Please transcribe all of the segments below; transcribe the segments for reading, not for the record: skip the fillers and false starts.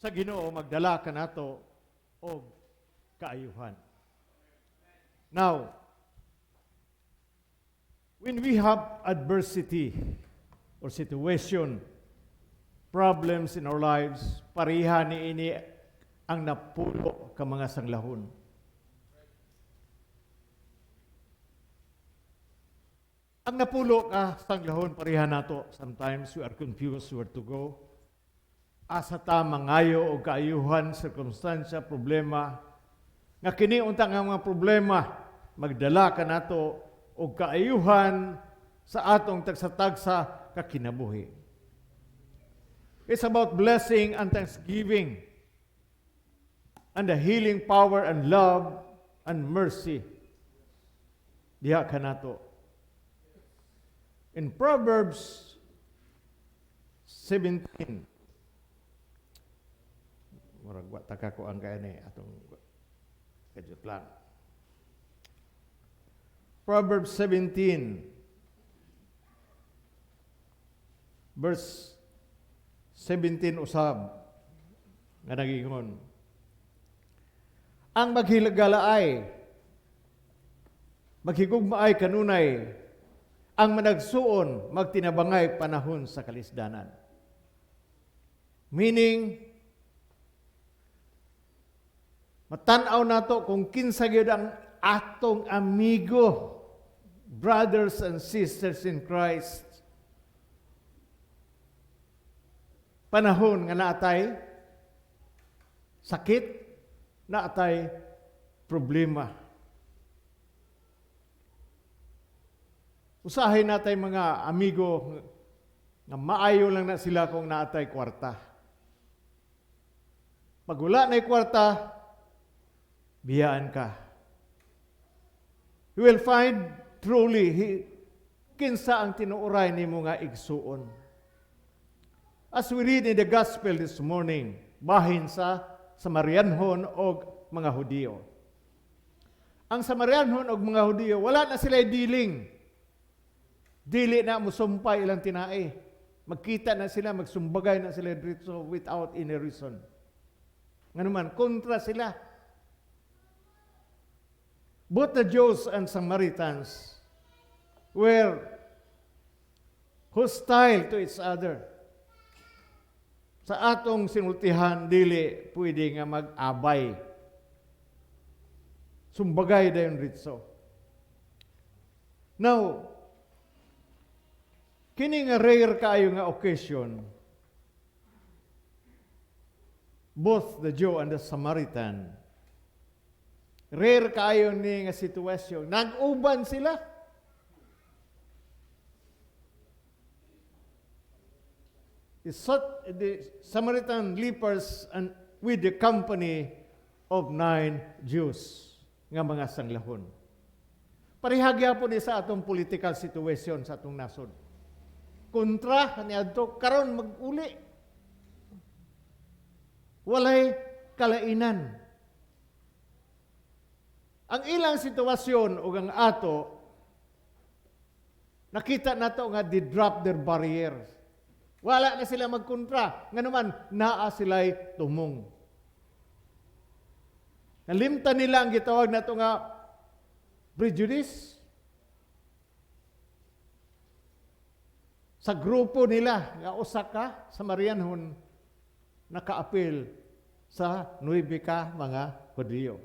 sa Ginoo magdala kanato og kaayuhan. Now, when we have adversity or situation, problems in our lives, pareha ni ini ang napulo ka mga sanglahon. Ang napulo ka sanglahon, pareha nato. Sometimes we are confused where to go. Asa ta mangayo o kaayuhan, circumstansya, problema. Nga kini unta nga mga problema, magdala ka nato o kaayuhan sa atong tagsa-tagsa kakinabuhi. It's about blessing and thanksgiving and the healing power and love and mercy. Diha ka nato. In Proverbs 17, murag wa taka ko ang kaani atong kadjut lang. Proverbs 17 verse 17 usab nga nagingon, ang maghilagalaay maghigugmaay kanunay, ang managsuon magtinabangay panahon sa kalisdanan. Meaning, matan-aw nato kung kinsa gyud ang atong amigo, brothers and sisters in Christ. Panahon nga naatay sakit, naatay problema. Usahay natay mga amigo nga maayo lang na sila kung naatay kwarta. Pag wala na'y kwarta, biyaan ka. You will find truly kinsa ang tinuoray nimo nga igsuon. As we read in the gospel this morning, bahin sa Samarianhon o mga Hudiyo. Ang Samarianhon o mga Hudiyo, wala na sila dealing. Dili na musumpay ilang tinae. Magkita na sila, magsumbagay na sila dito without any reason. Nga naman, kontra sila. Both the Jews and Samaritans were hostile to each other. Sa atong sinultihan, dili pwede nga mag-abay. Sumbagay dayon ritso. Now, kini nga rare kaayo nga occasion, both the Jew and the Samaritan, rare kaayo ni nga sitwasyon. Nag-uban sila. The Samaritan lepers and with the company of 9 Jews nga mga sanglahon. Parihagya po ni sa atong political situation sa atong nasod. Kontra niadto karon mag-uli. Walay kalainan. Ang ilang sitwasyon ug ang ato nakita nato nga di-drop their barriers. Wala na sila magkontra, nga naman naa sila'y tumong. Nalimtan nila ang gitawag nato nga prejudice. Sa grupo nila, nga usa ka sa Samarianhon, nakaapil sa 9 ka mga Hudiyo.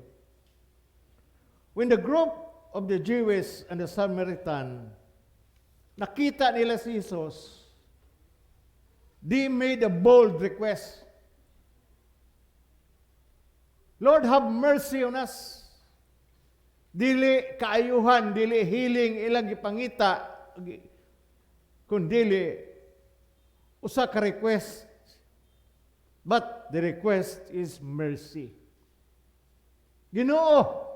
When the group of the Jewish and the Samaritan nakita nila si Jesus, they made a bold request. Lord, have mercy on us. Dili kaayuhan, dili healing ilang gipangita, kundili usa ka request. But the request is mercy. Ginoo,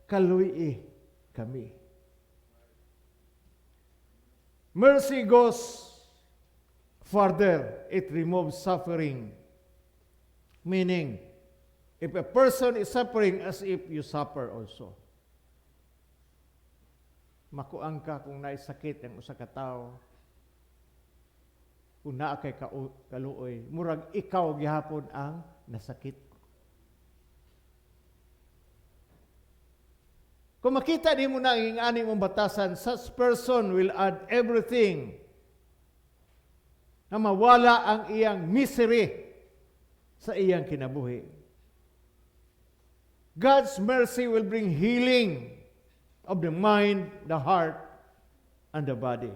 kaluyi kami. Mercy goes further. It removes suffering. Meaning, if a person is suffering, as if you suffer also. Makuang ka kung naisakit ang usa ka tawo. kung naa kay kaluoy, murag ikaw gihapon ang nasakit. Kung makita nimo na ang ani mong batasan, such person will add everything na mawala ang iyang misery sa iyang kinabuhi. God's mercy will bring healing of the mind, the heart, and the body.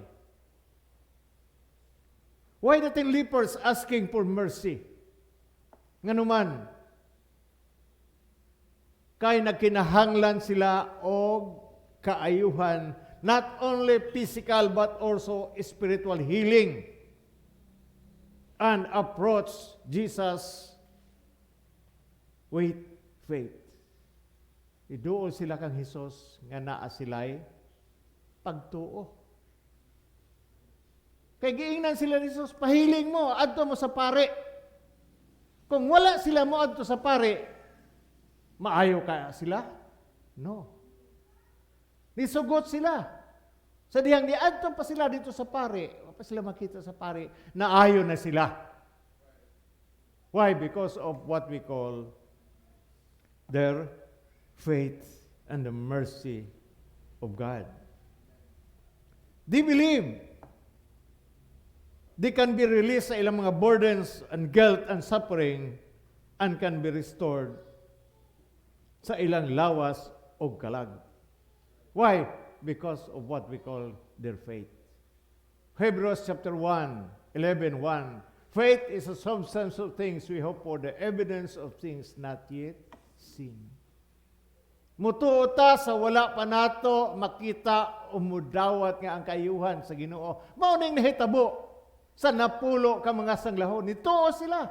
Why natin lepers asking for mercy? Nganuman, kay nagkinahanglan sila og kaayuhan, not only physical but also spiritual healing, and approach Jesus with faith. Iduol sila kang Hesus nga naa sila'y pagtuo. Kay giingnan sila ni Jesus, pahiling mo, adto mo sa pare. Kung wala sila mo adto sa pare, maayo kaya sila? No. Nisugot sila. Sa dihang diadto pa sila dito sa pare, pa sila makita sa pare, naayo na sila. Why? Because of what we call their faith and the mercy of God. They believe they can be released sa ilang mga burdens and guilt and suffering and can be restored sa ilang lawas o kalag. Why? Because of what we call their faith. Hebrews chapter 1, 11:1. Faith is a substance of things we hope for, the evidence of things not yet seen. Mutuota sa wala pa nato makita o mudawat nga ang kaayuhan sa Ginoo. Mao ning nahitabo sa napulo ka mga sanglahon. Nituo sila.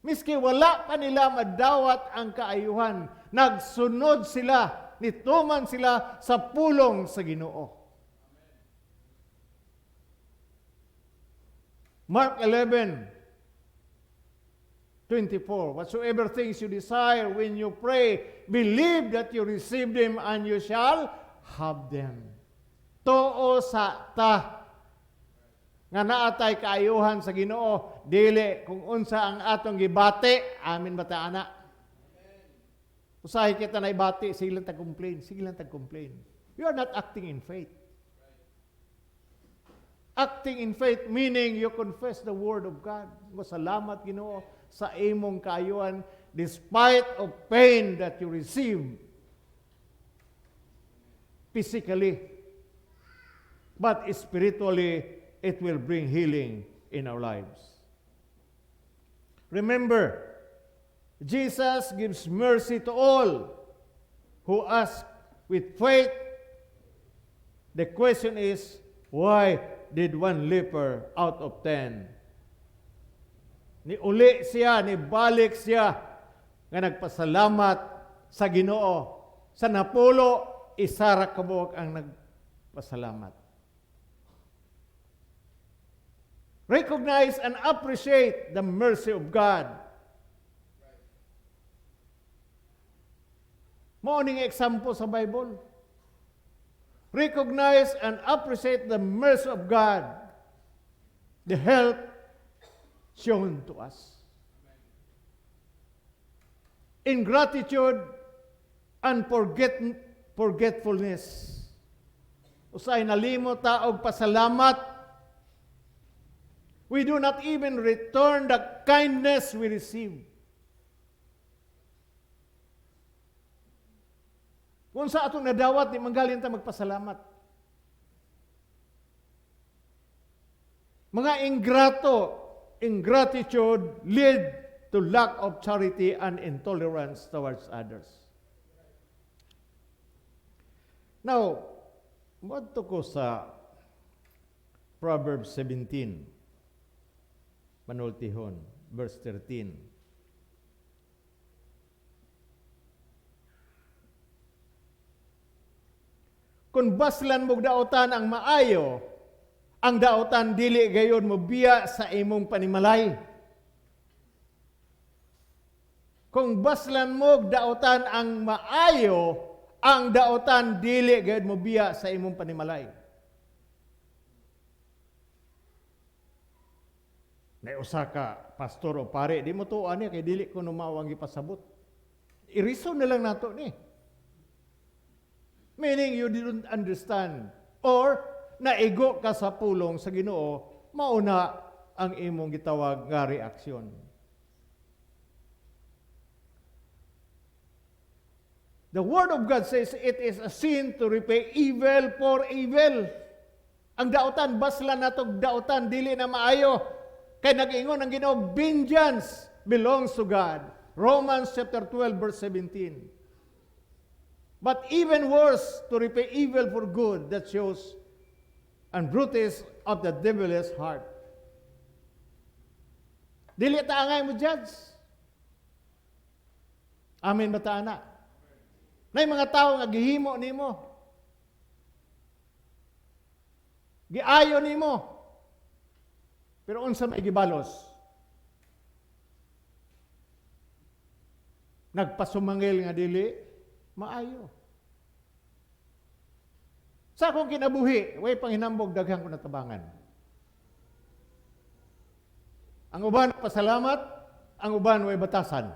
Miski wala pa nila madawat ang kaayuhan, nagsunod sila, nituman sila sa pulong sa Ginoo. Mark 11:24. Whatsoever things you desire when you pray, believe that you receive them and you shall have them. Too sa ta nga naatay kaayuhan sa Ginoo, dili kung unsa ang atong gibati, amin ba ta ana? Usahay kita na ibati, sige lang tag-complain, sige lang tag-complain. You are not acting in faith. Acting in faith meaning you confess the word of God. Salamat Ginoo sa imong kaayuhan despite of pain that you receive physically, but spiritually it will bring healing in our lives. Remember, Jesus gives mercy to all who ask with faith. The question is, why did one leper out of 10? Niuli siya, nibalik siya, nga nagpasalamat sa Ginoo. Sa napulo, isa ra kabuok ang nagpasalamat. Recognize and appreciate the mercy of God. Mao ning example sa Bible. Recognize and appreciate the mercy of God, the help shown to us. Ingratitude and forgetfulness. Usay nalimot ta og pasalamat. We do not even return the kindness we receive. Kung sa atong nadawat, di manggalin ta magpasalamat. Mga ingratitude lead to lack of charity and intolerance towards others. Now, madto ko sa Proverbs 17, manultihon, verse 13. Kung baslan mo daotan ang maayo, ang daotan dili gayon mo biya sa imong panimalay. Kung baslan mo daotan ang maayo, ang daotan dili gayon mo biya sa imong panimalay. Na usa ka pastor o pare, di mo tuan niya kay dili ko numawang gipasabot. I-reason na lang nato ni. Meaning you didn't understand or naigo ka sa pulong sa Ginoo, mauna ang imong gitawag nga reaksyon. The Word of God says it is a sin to repay evil for evil. Ang dautan, basla natog dautan, dili na maayo. Kay nag-ingon ang Ginoo, vengeance belongs to God. Romans chapter 12 verse 17. But even worse, to repay evil for good, that shows and brutis of the devil's heart. Dili ta angay mo judge. Amen ba ta ana? Nay mga tao nga gihimo nimo. Giayo nimo. Pero unsa may gibalos? Nagpasumangil nga dili maayo. Sa akong kinabuhi, way panghinambog daghang ko natabangan. Ang uban pasalamat, ang uban way batasan.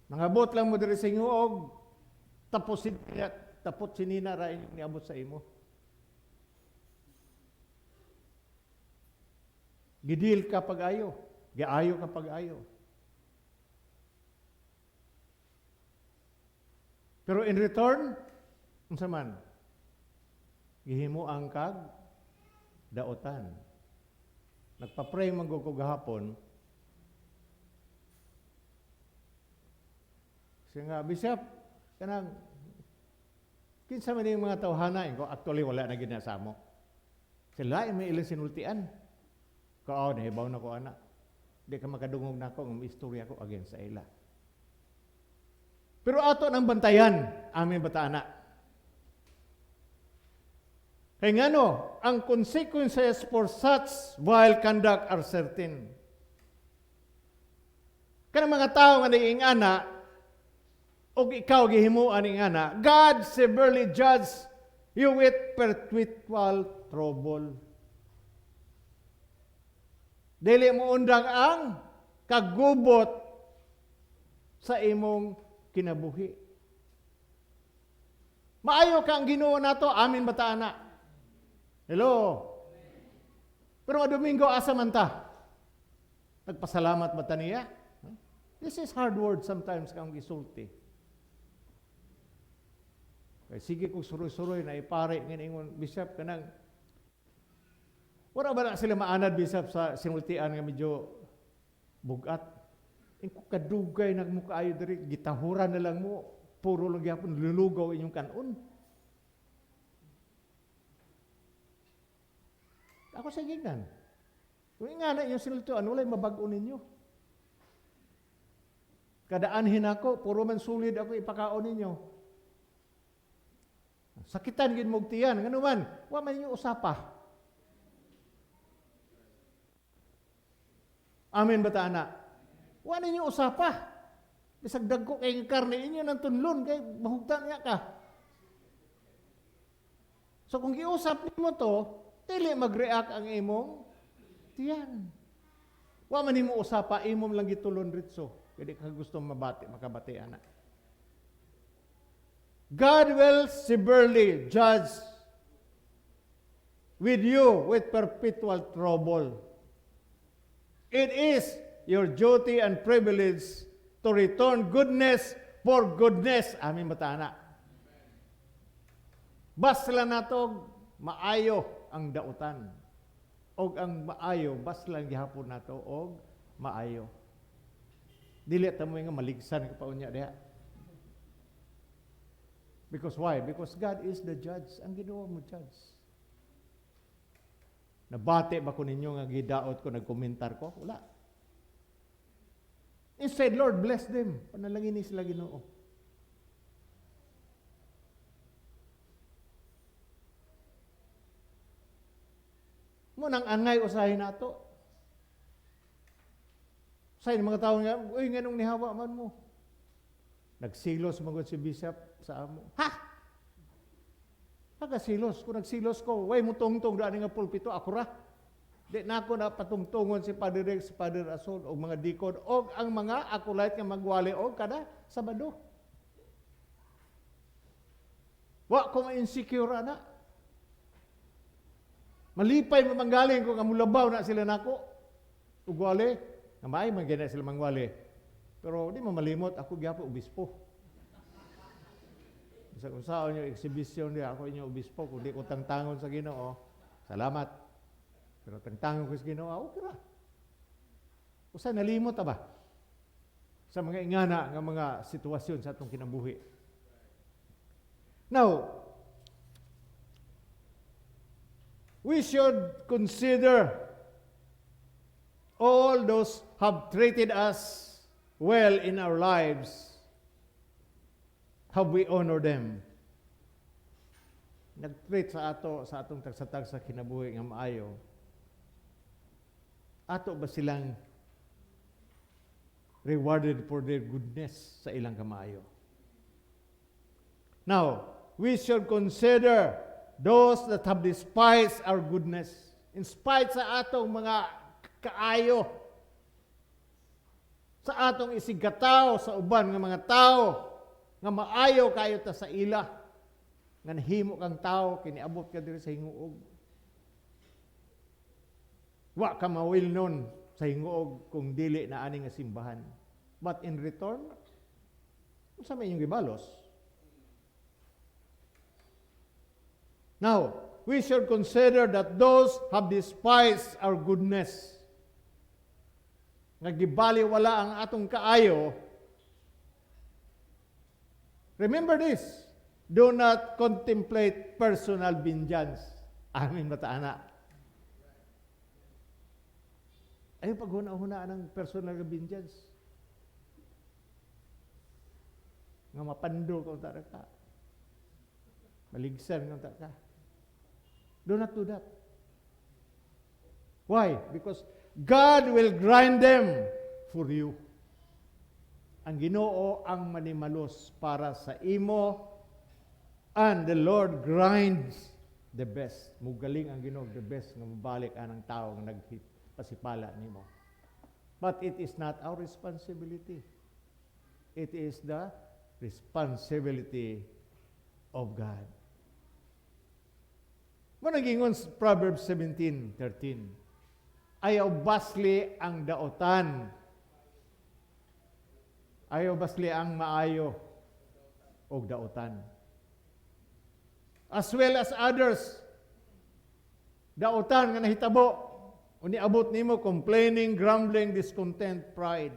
Nangabot lang mo diri sa inyo tapos sinina ra inyong niabot sa imo. Gidil ka pag-ayo, giayo ka pag-ayo. Pero in return, unsa man? Gihimo ang kag daotan. Nagpa-pray man ko gahapon. Siya nga, Bishop, kanang kinsa man yung mga tawhana ko actually wala na gid na sa amo. Sila may ilang sinultian. Kao nahibaw na ko ana. Di ka makadungog na ako ang istorya ko against sa ila. Pero ato nang bantayan, amin bataana. Kaya nga no, ang consequences for such vile conduct are certain. Kanang mga tao nga naiingana, o ikaw gihimuan ing ana, God severely judge you with perpetual trouble. Dili mo undang ang kagubot sa imong kinabuhi. Maayo ka ang Ginoo nato, amin bata ana. Hello. Pero nga Domingo asa man ta? Nagpasalamat ba ta niya? This is hard word sometimes kang gisulti. Kaya sige kong suroy-suroy na ipare ng Bishop kanang wala ba na sila maanad, Bishop, sa sinultian nga medyo bugat? Kung kadugay nagmukaayo diri, gitahuran na lang mo, puro lang yapon lulugaw inyong kanon. Ako sa gigan. Kung nga na inyong sinultian, wala'y mabago ninyo. Kadaanhin ako, puro man sulid ako ipakaon ninyo. Sakitan gid mog tiyan, ngano man, wa man ninyo usapa. Amen ba ta ana? Wa ninyo usapa. Bisag dagko kay karne inyo nang tunlon kay mahugtan niya ka. So kung giusap nimo to, dili mag-react ang imong tiyan. Wa man nimo usapa, imong lang gitulon ritso. Kaya ka gusto makabati ana. God will severely judge with you with perpetual trouble. It is your duty and privilege to return goodness for goodness. Amin matana. Basla nato maayo ang dautan. Og ang maayo baslang gihapon nato og maayo. Dili ta mo nga maligsan ka pa unya diha. Because why? Because God is the judge. Ang Ginoo mo judge. Nabate ba ko ninyo nga gidaot ko, nagkomentar ko? Wala. Instead, Lord, bless them. Panalangin ni sila Ginoo. Munang angay usahin nato. Usahin mga tao nga, uy, nganong nihawa man mo. Nagsilos magod si Bishop sa amo. Ha? Nagasilos. Kung nagsilos ko, way mo tong-tong daan nga pulpito, ako ra. Di na ako na patungtungon si Padre Rex, si Padre Rasul, o mga dikon, o ang mga akulait nga magwali, o kada Sabado. Wa ko ma-insecure na. Malipay mamanggaling ko nga mulabaw na sila nako. Ugwali, nga maay man gina sila mangwali. Pero di mo malimot, ako gyapo obispo. Sa kung saan yung exhibition niya, ako inyo obispo, kung di ko tangtangon sa Ginoo, salamat. Pero tangtangon ko sa Ginoo, okay ra. Usa nalimot ba? Sa mga ingana nga mga sitwasyon sa atong kinabuhi. Now, we should consider all those have treated us well in our lives. Have we honor them? Nag-treat sa atong tagsatag sa kinabuhi nga maayo. Ato ba silang rewarded for their goodness sa ilang kamaayo? Now, we should consider those that have despised our goodness. In spite sa atong mga kaayo, sa atong isigataw sa uban nga mga tao, nga maayo kayo ta sa ila, nga nahimo kang tao, kiniabot ka diri sa hinguog. Wa ka mawil nun sa hinguog kung dili na ani nga simbahan. But in return, sa may inyong gibalos. Now, we should consider that those have despised our goodness, nga gibaliwala ang atong kaayo. Remember this, do not contemplate personal vengeance. Amin mataana. Ay paghuna-huna ng personal vengeance. Nga mapando kung ta ka. Maligsan kung ta ka. Do not do that. Why? Because God will grind them for you. Ang Ginoo ang manimalos para sa imo, and the Lord grinds the best. Mugaling ang Ginoo the best nga mabalik anang tao nga nagpasipala nimo. But it is not our responsibility. It is the responsibility of God. Mo nagingon sa Proverbs 17:13. Ayaw basli ang daotan. Ayaw basli ang maayo o daotan. As well as others. Daotan nga nahitabo. O niabot nimo complaining, grumbling, discontent, pride.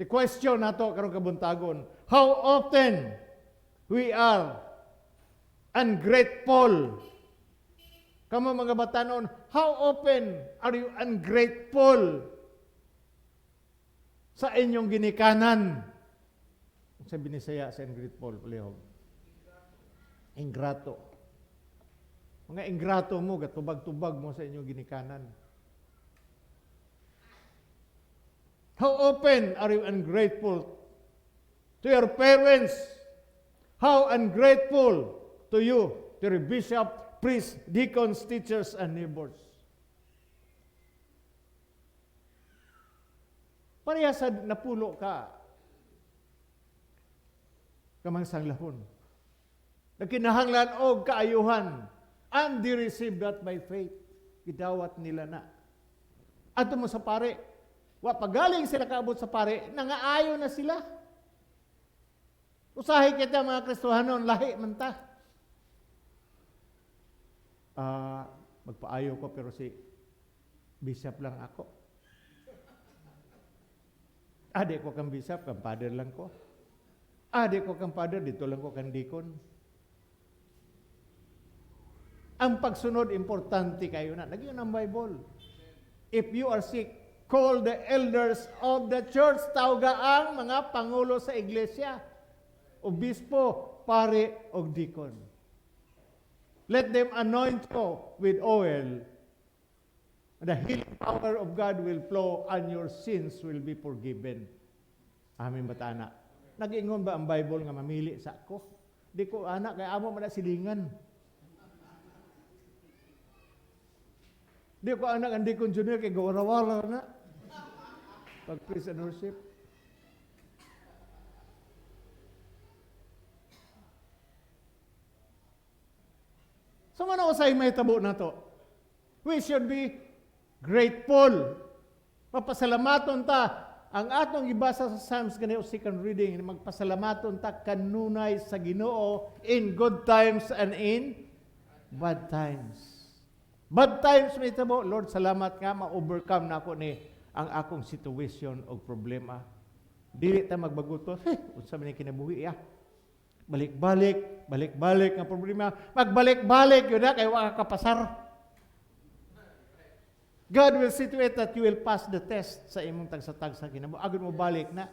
The question nato karong kabuntagon, how often we are ungrateful? Kamo mga batanon, how often are you ungrateful sa inyong ginikanan? Sa Binisaya sa ungrateful, palihog. Ingrato. Mga ingrato mo, gatubag-tubag mo sa inyong ginikanan. How often are you ungrateful to your parents? How ungrateful to you, to your bishop, priests, deacons, teachers, and neighbors? Pareha sa napulo ka, kamang sanglahon. Nagkinahanglan o kaayuhan, and they receive that by faith. Gidawat nila na. Ato mo sa pare, wa pagaling sila kaabot sa pare, nangaayo na sila. Usahay kita mga Kristohanon, lahi man ta. Magpaayo ko pero si bishop lang ako. Adik ko kang bishop, kang father lang ko. Adik ko kang father, dito lang ko kang deacon. Ang pagsunod, importante kayo na. Nagyan ang Bible. If you are sick, call the elders of the church. Tawga ang mga pangulo sa iglesia. Obispo, pare, o deacon. Let them anoint you with oil. The healing power of God will flow and your sins will be forgiven. Amin batana. Nag-ingon ba ang Bible nga mamili sa ako? Di ko anak, kaya amo man silingan. Di ko anak ang Deacon Junior kay gawara-wala na. Pag praise and worship. So man usay may tabo na to. We should be grateful. Papasalamaton ta. Ang atong ibasa sa Psalms ganito second reading, magpasalamaton ta kanunay sa Ginoo in good times and in bad times. Bad times may tabo, Lord, salamat nga ma-overcome na ako ni ang akong situation o problema. Dili ta magbaguto, unsa man ni kinabuhi ya. Balik-balik nga problema. Magbalik-balik yun na kay wa ka kapasar. God will see to it that you will pass the test sa imong tagsa-tagsa kinabuhi. Agon mo balik na.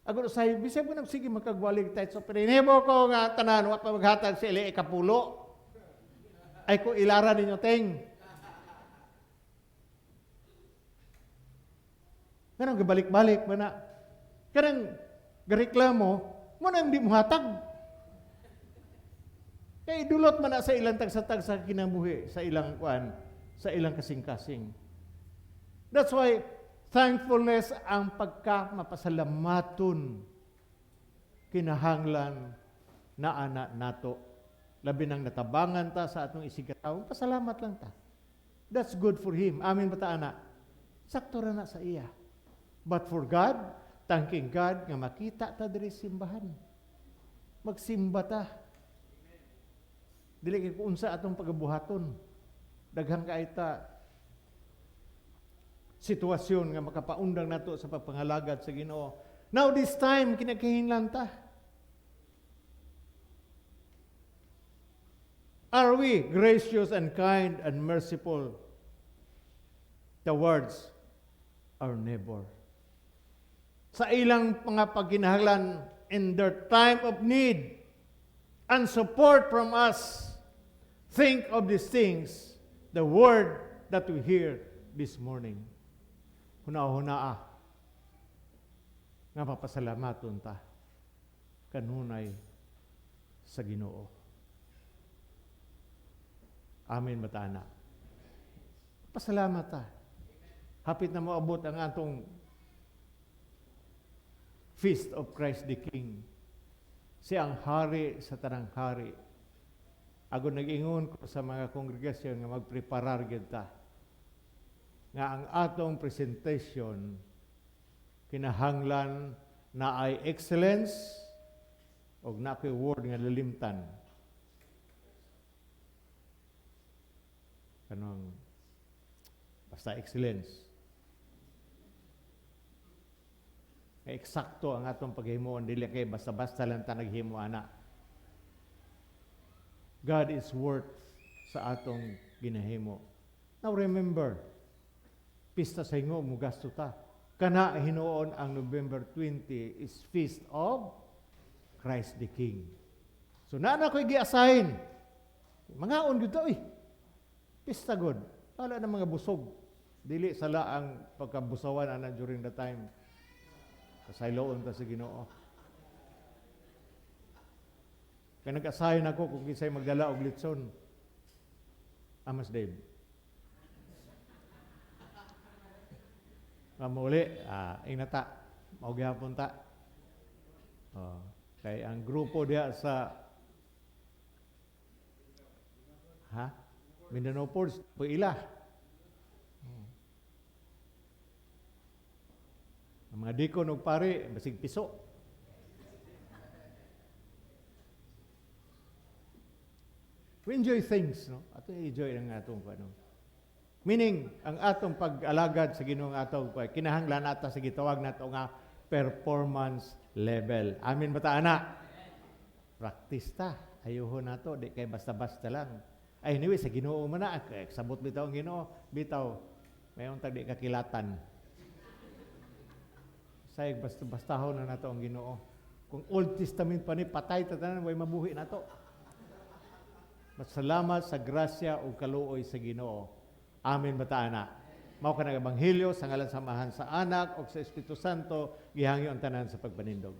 Agon usay bisag mo nang sige magkagbalik tayo. So pinimo ko nga tanan wa pa maghatag sa ili ikapulo. Ay ko ilara ninyo teng. Kanang gabalik-balik ba na? Kanang gareklamo, mo nang di mo hatag. Kaya idulot man na sa ilang tagsa-tagsa kinabuhi, sa ilang kuan, sa ilang kasing-kasing. That's why thankfulness ang pagka-mapasalamaton kinahanglan na ana nato. Labi nang natabangan ta sa atong isigataw, pasalamat lang ta. That's good for Him. Amin ba ta, ana? Sakto ra na sa iya. But for God, thanking God nga makita ta diri simbahan. Magsimba ta. Dili kay unsa atong pagabuhaton. Daghang kay ta sitwasyon nga makapaundang nato sa pagpangalagad sa Ginoo. Now this time kinakahinlan ta. Are we gracious and kind and merciful towards our neighbor? Sa ilang mga pagkinahanglan in their time of need and support from us, think of these things, the word that we hear this morning. Huna-hunaa nga papasalamaton ta kanunay sa Ginoo. Amin matana. Pasalamat ta. Hapit na moabot ang atong Feast of Christ the King. Siya ang hari sa tanang hari. Ako nag-ingon ko sa mga kongregasyon nga magpreparar gid ta. Nga ang atong presentation kinahanglan na ay excellence og na kay word nga lalimtan. Kanang basta excellence. Kay eksakto ang atong paghimuon, dili kay basta-basta lang ta naghimo ana. God is worth sa atong ginahimo. Now remember, pista sa ingo mo gasto ta. Kana hinuon ang November 20 is Feast of Christ the King. So na ko'y gi-assign. Mangaon gyud ta pista god. Wala na mga busog. Dili sala ang pagkabusawan ana during the time. Kasayloon ta sa Ginoo. Kaya nag-assign ako kung kisay magdala og litson. Amas Dave. Mamuli, inata. Maugyapon ta. Kay ang grupo diya sa Mindanao Ports, ila. Ang mga dikon og pare, basig piso. We enjoy things, no? Ato enjoy ang atong ano. Meaning, ang atong pag-alagad sa Ginoo nga atong kinahanglan nata sa gitawag nato nga performance level. Amin ba ta ana? Practice ta. Ayuhon nato, di kay basta-basta lang. Anyway, sa Ginoo man na, sabot bitaw ang Ginoo, bitaw, mayroong tagdi kakilatan. Sayag basta-bastahon na nato ang Ginoo. Kung Old Testament pa ni, patay tatanan, way mabuhi nato. Masalamat sa grasya o kaluoy sa Ginoo. Amin bataana. Mao ka nag-ebanghelyo sa ngalan samahan sa Anak o sa Espiritu Santo, gihangyo ang tanan sa pagpanindog.